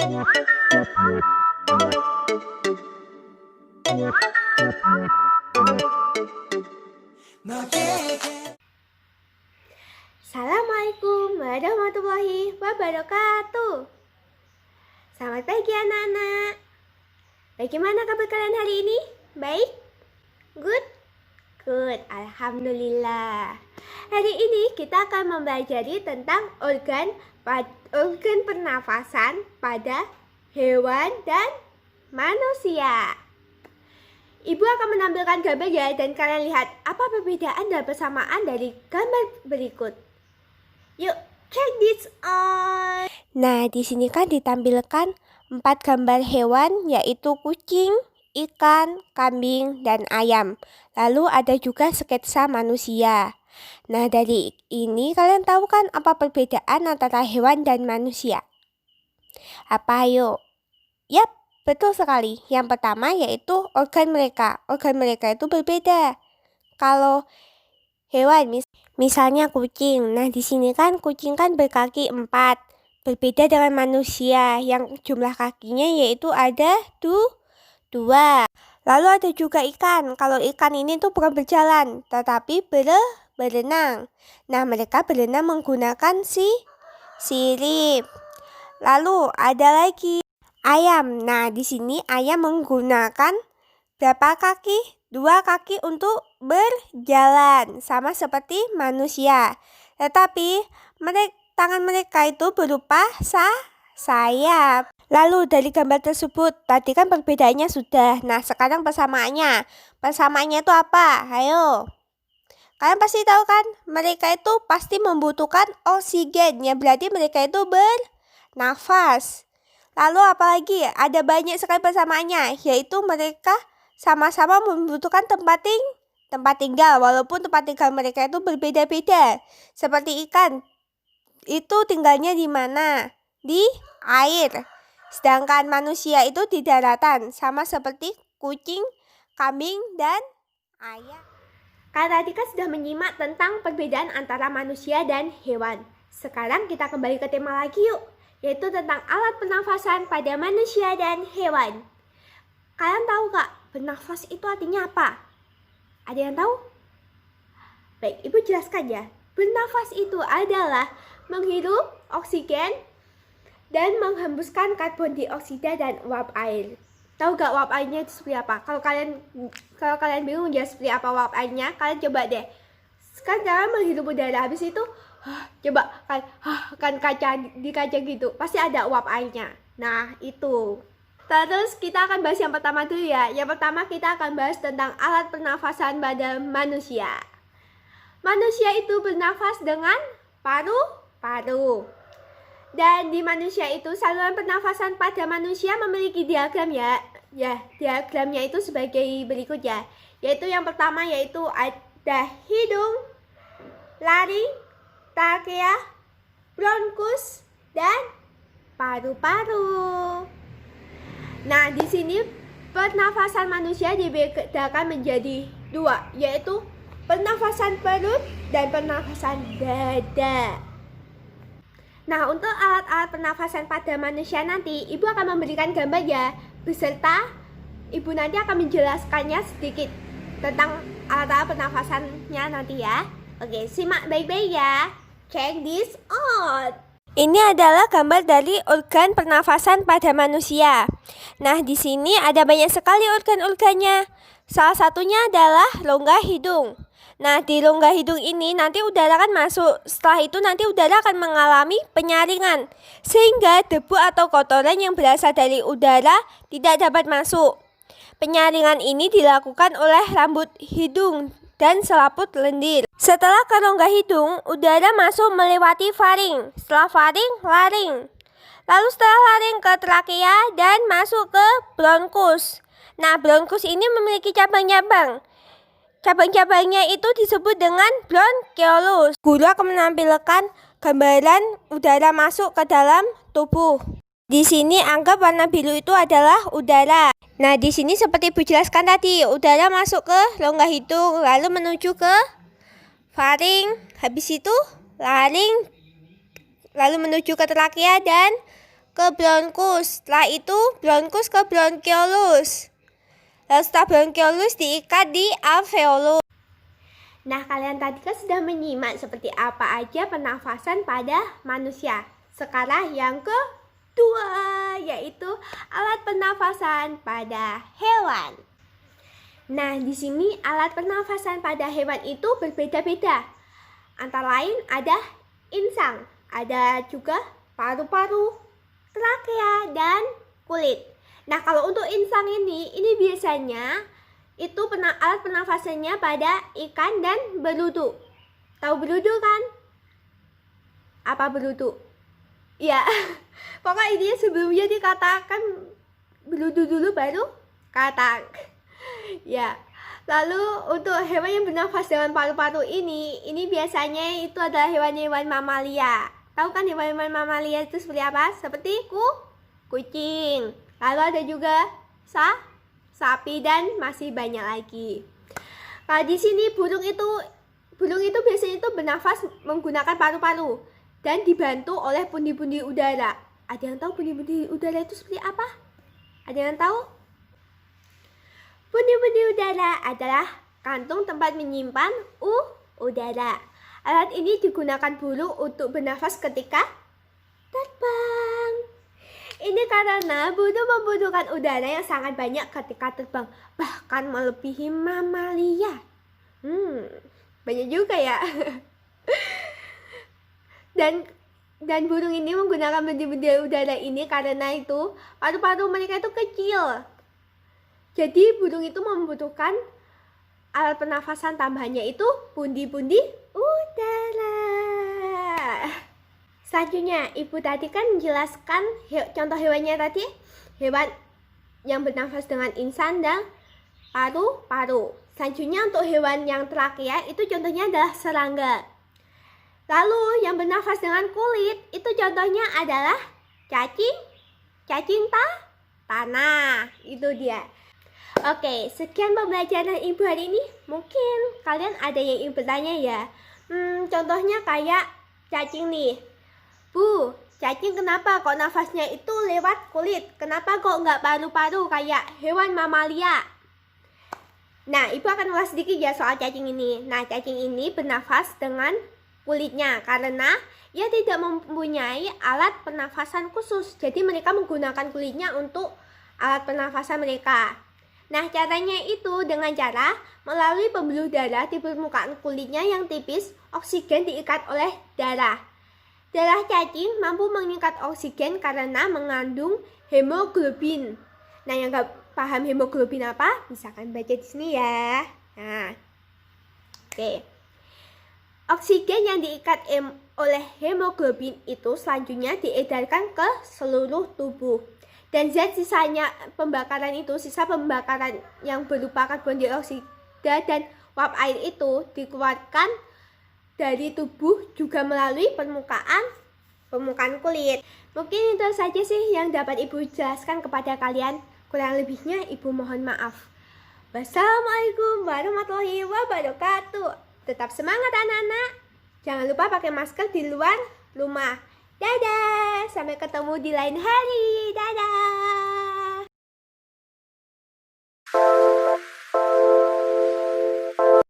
Assalamualaikum warahmatullahi wabarakatuh. Selamat pagi anak-anak. Bagaimana kabar kalian hari ini? Baik? Good? Good, alhamdulillah. Hari ini kita akan mempelajari tentang organ pernafasan pada hewan dan manusia. Ibu akan menampilkan gambar ya, dan kalian lihat apa perbedaan dan persamaan dari gambar berikut. Yuk, check this out. Nah, di sini kan ditampilkan 4 gambar hewan, yaitu kucing, ikan, kambing, dan ayam. Lalu ada juga sketsa manusia. Nah, dari ini kalian tahu kan apa perbedaan antara hewan dan manusia? Apa ayo? Yap, betul sekali. Yang pertama yaitu organ mereka. Organ mereka itu berbeda. Kalau hewan misalnya kucing. Nah, di sini kan kucing kan berkaki 4. Berbeda dengan manusia yang jumlah kakinya yaitu ada 2. Lalu ada juga ikan. Kalau ikan ini tuh bukan berjalan, tetapi berenang. Nah, mereka berenang menggunakan sirip. Lalu ada lagi ayam. Nah, di sini ayam menggunakan berapa kaki? 2 kaki untuk berjalan, sama seperti manusia. Tetapi tangan mereka itu berupa sayap. Lalu dari gambar tersebut, tadi kan perbedaannya sudah. Nah, sekarang persamaannya. Persamaannya itu apa? Ayo. Kalian pasti tahu kan? Mereka itu pasti membutuhkan oksigen. Ya, berarti mereka itu bernafas. Lalu apalagi? Ada banyak sekali persamaannya, yaitu mereka sama-sama membutuhkan tempat tinggal, walaupun tempat tinggal mereka itu berbeda-beda. Seperti ikan, itu tinggalnya di mana? Di air. Sedangkan manusia itu di daratan, sama seperti kucing, kambing, dan ayam. Kalian tadi kan sudah menyimak tentang perbedaan antara manusia dan hewan. Sekarang kita kembali ke tema lagi yuk, yaitu tentang alat pernafasan pada manusia dan hewan. Kalian tahu gak, bernafas itu artinya apa? Ada yang tahu? Baik, Ibu jelaskan ya. Bernafas itu adalah menghirup oksigen dan menghembuskan karbon dioksida dan uap air. Tahu gak uap airnya itu seperti apa? Kalau kalian bingung ya seperti apa uap airnya, kalian coba deh. Sekarang kalian menghirup udara, habis itu coba kan di kaca gitu, pasti ada uap airnya. Nah, itu. Terus kita akan bahas yang pertama dulu ya. Yang pertama kita akan bahas tentang alat pernafasan pada manusia. Manusia itu bernafas dengan paru-paru. Dan di manusia itu saluran pernafasan pada manusia memiliki diagram ya. Ya, diagramnya itu sebagai berikut ya. Yaitu yang pertama yaitu ada hidung, laring, trakea, bronkus, dan paru-paru. Nah, di sini pernafasan manusia dibedakan menjadi 2, yaitu pernafasan perut dan pernafasan dada. Nah, untuk alat-alat pernafasan pada manusia nanti, Ibu akan memberikan gambar ya, beserta Ibu nanti akan menjelaskannya sedikit tentang alat-alat pernafasannya nanti ya. Oke, simak baik-baik ya. Check this out. Ini adalah gambar dari organ pernafasan pada manusia. Nah, di sini ada banyak sekali organ-organnya. Salah satunya adalah rongga hidung. Nah, di rongga hidung ini nanti udara akan masuk. Setelah itu nanti udara akan mengalami penyaringan, sehingga debu atau kotoran yang berasal dari udara tidak dapat masuk. Penyaringan ini dilakukan oleh rambut hidung dan selaput lendir. Setelah ke rongga hidung, udara masuk melewati faring. Setelah faring, laring. Lalu setelah laring ke trakea dan masuk ke bronkus. Nah, bronkus ini memiliki cabang-cabang. Cabang-cabangnya itu disebut dengan bronkeolus. Guru akan menampilkan gambaran udara masuk ke dalam tubuh. Di sini anggap warna biru itu adalah udara. Nah, di sini seperti Ibu jelaskan tadi, udara masuk ke rongga hidung, lalu menuju ke faring, habis itu laring, lalu menuju ke trakea dan ke bronkus. Setelah itu bronkus ke bronkiolus. Lalu setelah bronkiolus diikat di alveolus. Nah, kalian tadi kan sudah menyimak seperti apa aja pernafasan pada manusia. Sekarang yang kedua, yaitu alat pernafasan pada hewan. Nah, di sini alat pernafasan pada hewan itu berbeda-beda. Antara lain ada insang, ada juga paru-paru, trakea, dan kulit. Nah, kalau untuk insang ini biasanya itu alat pernafasannya pada ikan dan berudu. Tahu berudu kan? Apa berudu? Ya, pokoknya ini sebelumnya dikatakan berudu dulu baru katak. Ya, lalu untuk hewan yang bernafas dengan paru-paru ini biasanya itu adalah hewan-hewan mamalia. Tahu kan hewan-hewan mamalia itu seperti apa? Seperti kucing. Lalu ada juga sapi dan masih banyak lagi. Nah, di sini burung itu biasanya itu bernafas menggunakan paru-paru dan dibantu oleh pundi-pundi udara. Ada yang tahu pundi-pundi udara itu seperti apa? Ada yang tahu? Pundi-pundi udara adalah kantung tempat menyimpan udara. Alat ini digunakan burung untuk bernafas ketika terbang. Ini karena burung membutuhkan udara yang sangat banyak ketika terbang, bahkan melebihi mamalia. Banyak juga ya. Dan burung ini menggunakan pundi-pundi udara ini karena itu paru-paru mereka itu kecil. Jadi burung itu membutuhkan alat pernafasan tambahannya itu pundi-pundi udara. Selanjutnya, ibu tadi kan menjelaskan contoh hewannya tadi, hewan yang bernafas dengan insang dan paru-paru. Selanjutnya untuk hewan yang trakea itu contohnya adalah serangga. Lalu yang bernafas dengan kulit itu contohnya adalah cacing tanah. Itu dia. Oke, sekian pembelajaran ibu hari ini. Mungkin kalian ada yang ingin bertanya ya. Contohnya kayak cacing nih. Bu, cacing kenapa kok nafasnya itu lewat kulit? Kenapa kok nggak paru-paru kayak hewan mamalia? Nah, ibu akan ulas sedikit ya soal cacing ini. Nah, cacing ini bernafas dengan kulitnya karena ia tidak mempunyai alat pernafasan khusus. Jadi mereka menggunakan kulitnya untuk alat pernafasan mereka. Nah, caranya itu dengan cara melalui pembuluh darah di permukaan kulitnya yang tipis, oksigen diikat oleh darah. Darah cacing mampu mengikat oksigen karena mengandung hemoglobin. Nah, yang nggak paham hemoglobin apa, bisa kan baca di sini ya. Nah, oke. Oksigen yang diikat oleh hemoglobin itu selanjutnya diedarkan ke seluruh tubuh. Dan zat sisanya pembakaran itu, sisa pembakaran yang berupa karbon dioksida dan uap air itu dikeluarkan dari tubuh juga melalui permukaan kulit. Mungkin itu saja sih yang dapat ibu jelaskan kepada kalian. Kurang lebihnya ibu mohon maaf. Wassalamualaikum warahmatullahi wabarakatuh. Tetap semangat anak-anak. Jangan lupa pakai masker di luar rumah. Dadah, sampai ketemu di lain hari. Dadah.